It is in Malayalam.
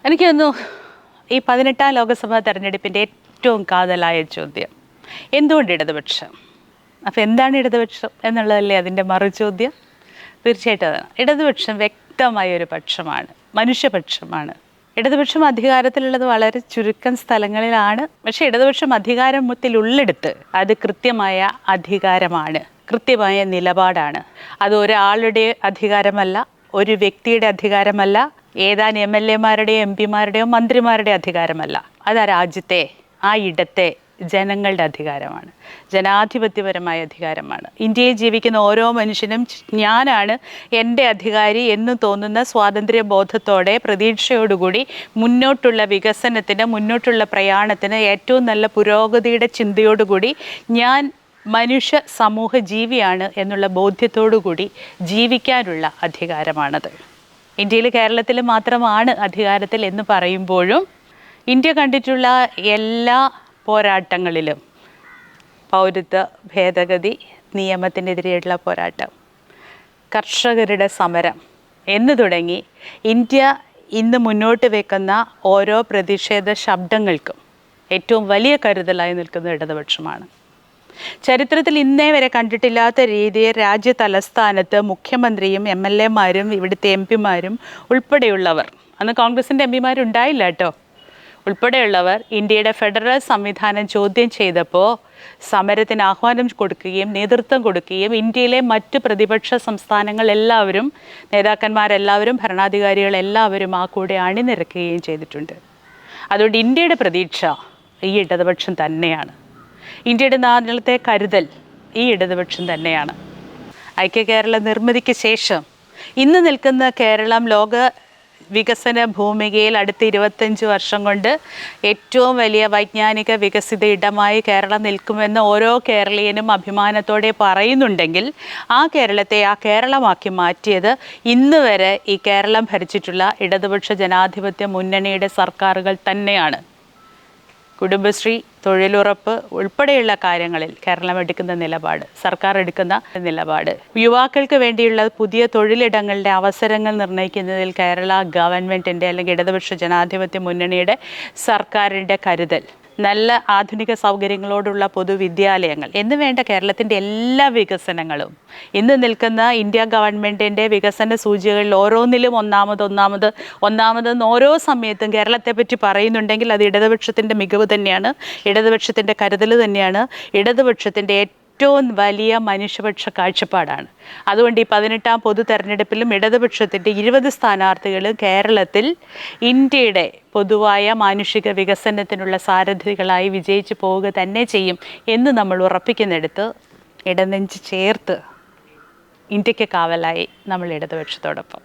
എനിക്ക് തോന്നുന്നു ഈ 18ാം ലോക്സഭാ തെരഞ്ഞെടുപ്പിൻ്റെ ഏറ്റവും കാതലായ ചോദ്യം എന്തുകൊണ്ട് ഇടതുപക്ഷം? അപ്പോൾ എന്താണ് ഇടതുപക്ഷം എന്നുള്ളതല്ലേ അതിൻ്റെ മറുചോദ്യം? തീർച്ചയായിട്ടും അതാണ്. ഇടതുപക്ഷം വ്യക്തമായ ഒരു പക്ഷമാണ്, മനുഷ്യപക്ഷമാണ്. ഇടതുപക്ഷം അധികാരത്തിലുള്ളത് വളരെ ചുരുക്കം സ്ഥലങ്ങളിലാണ്. പക്ഷേ ഇടതുപക്ഷം അധികാരത്തിലുള്ളിടത്ത് അത് കൃത്യമായ അധികാരമാണ്, കൃത്യമായ നിലപാടാണ്. അത് ഒരാളുടെ അധികാരമല്ല, ഒരു വ്യക്തിയുടെ അധികാരമല്ല, ഏതാനും MLA-മാരുടെയോ MP-മാരുടെയോ മന്ത്രിമാരുടെ അധികാരമല്ല. അത് ആ രാജ്യത്തെ, ആ ഇടത്തെ ജനങ്ങളുടെ അധികാരമാണ്, ജനാധിപത്യപരമായ അധികാരമാണ്. ഇന്ത്യയിൽ ജീവിക്കുന്ന ഓരോ മനുഷ്യനും ഞാനാണ് എൻ്റെ അധികാരി എന്ന് തോന്നുന്ന സ്വാതന്ത്ര്യ ബോധത്തോടെ, പ്രതീക്ഷയോടുകൂടി മുന്നോട്ടുള്ള വികസനത്തിന്, മുന്നോട്ടുള്ള പ്രയാണത്തിന്, ഏറ്റവും നല്ല പുരോഗതിയുടെ ചിന്തയോടുകൂടി ഞാൻ മനുഷ്യ സമൂഹ ജീവിയാണ് എന്നുള്ള ബോധ്യത്തോടുകൂടി ജീവിക്കാനുള്ള അധികാരമാണത്. ഇന്ത്യയിൽ, കേരളത്തിൽ മാത്രമാണ് അധികാരത്തിൽ എന്ന് പറയുമ്പോഴും ഇന്ത്യ കണ്ടിട്ടുള്ള എല്ലാ പോരാട്ടങ്ങളിലും പൗരത്വ ഭേദഗതി നിയമത്തിനെതിരെയുള്ള പോരാട്ടം, കർഷകരുടെ സമരം എന്ന് തുടങ്ങി ഇന്ത്യ ഇന്ന് മുന്നോട്ട് വെക്കുന്ന ഓരോ പ്രതിഷേധ ശബ്ദങ്ങൾക്കും ഏറ്റവും വലിയ കരുതലായി നിൽക്കുന്ന ഇടതുപക്ഷമാണ്. ചരിത്രത്തിൽ ഇന്നേ വരെ കണ്ടിട്ടില്ലാത്ത രീതിയിൽ രാജ്യ തലസ്ഥാനത്ത് മുഖ്യമന്ത്രിയും MLA-മാരും ഇവിടുത്തെ MP-മാരും ഉൾപ്പെടെയുള്ളവർ, അന്ന് കോൺഗ്രസിൻ്റെ MP-മാരുണ്ടായില്ല കേട്ടോ, ഉൾപ്പെടെയുള്ളവർ ഇന്ത്യയുടെ ഫെഡറൽ സംവിധാനം ചോദ്യം ചെയ്തപ്പോൾ സമരത്തിന് ആഹ്വാനം കൊടുക്കുകയും നേതൃത്വം കൊടുക്കുകയും ഇന്ത്യയിലെ മറ്റ് പ്രതിപക്ഷ സംസ്ഥാനങ്ങളെല്ലാവരും, നേതാക്കന്മാരെല്ലാവരും, ഭരണാധികാരികളെല്ലാവരും ആ കൂടെ അണിനിരക്കുകയും ചെയ്തിട്ടുണ്ട്. അതുകൊണ്ട് ഇന്ത്യയുടെ പ്രതീക്ഷ ഈ ഇടതുപക്ഷം തന്നെയാണ്. ഇന്ത്യയുടെ നാളത്തെ കരുതൽ ഈ ഇടതുപക്ഷം തന്നെയാണ്. ഐക്യ കേരള നിർമ്മിതിക്ക് ശേഷം ഇന്ന് നിൽക്കുന്ന കേരളം ലോക വികസന ഭൂമികയിൽ അടുത്ത 25 വർഷം കൊണ്ട് ഏറ്റവും വലിയ വൈജ്ഞാനിക വികസിത ഇടമായി കേരളം നിൽക്കുമെന്ന് ഓരോ കേരളീയനും അഭിമാനത്തോടെ പറയുന്നുണ്ടെങ്കിൽ ആ കേരളത്തെ ആ കേരളമാക്കി മാറ്റിയത് ഇന്ന് വരെ ഈ കേരളം ഭരിച്ചിട്ടുള്ള ഇടതുപക്ഷ ജനാധിപത്യ മുന്നണിയുടെ സർക്കാരുകൾ തന്നെയാണ്. കുടുംബശ്രീ, തൊഴിലുറപ്പ് ഉൾപ്പെടെയുള്ള കാര്യങ്ങളിൽ കേരളം എടുക്കുന്ന നിലപാട്, സർക്കാർ എടുക്കുന്ന നിലപാട്, യുവാക്കൾക്ക് വേണ്ടിയുള്ള പുതിയ തൊഴിലിടങ്ങളുടെ അവസരങ്ങൾ നിർണ്ണയിക്കുന്നതിൽ കേരള ഗവൺമെൻറ്റിൻ്റെ അല്ലെങ്കിൽ ഇടതുപക്ഷ ജനാധിപത്യ മുന്നണിയുടെ സർക്കാരിൻ്റെ കരുതൽ, നല്ല ആധുനിക സൗകര്യങ്ങളോടുള്ള പൊതുവിദ്യാലയങ്ങൾ എന്ന് വേണ്ട കേരളത്തിൻ്റെ എല്ലാ വികസനങ്ങളും ഇന്ന് നിൽക്കുന്ന ഇന്ത്യ ഗവൺമെൻറ്റിൻ്റെ വികസന സൂചികകളിൽ ഓരോന്നിലും ഒന്നാമതെന്ന് ഓരോ സമയത്തും കേരളത്തെപ്പറ്റി പറയുന്നുണ്ടെങ്കിൽ അത് ഇടതുപക്ഷത്തിൻ്റെ മികവ് തന്നെയാണ്, ഇടതുപക്ഷത്തിൻ്റെ കരുതൽ തന്നെയാണ്, ഇടതുപക്ഷത്തിൻ്റെ ഏറ്റവും വലിയ മനുഷ്യപക്ഷ കാഴ്ചപ്പാടാണ്. അതുകൊണ്ട് ഈ 18ാം പൊതു തെരഞ്ഞെടുപ്പിലും ഇടതുപക്ഷത്തിൻ്റെ 20 സ്ഥാനാർത്ഥികളും കേരളത്തിൽ ഇന്ത്യയുടെ പൊതുവായ മാനുഷിക വികസനത്തിനുള്ള സാരഥികളായി വിജയിച്ചു പോവുക തന്നെ ചെയ്യും എന്ന് നമ്മൾ ഉറപ്പിക്കുന്നിടത്ത് ഇടനെഞ്ച് ചേർത്ത് ഇന്ത്യക്ക് കാവലായി നമ്മൾ ഇടതുപക്ഷത്തോടൊപ്പം.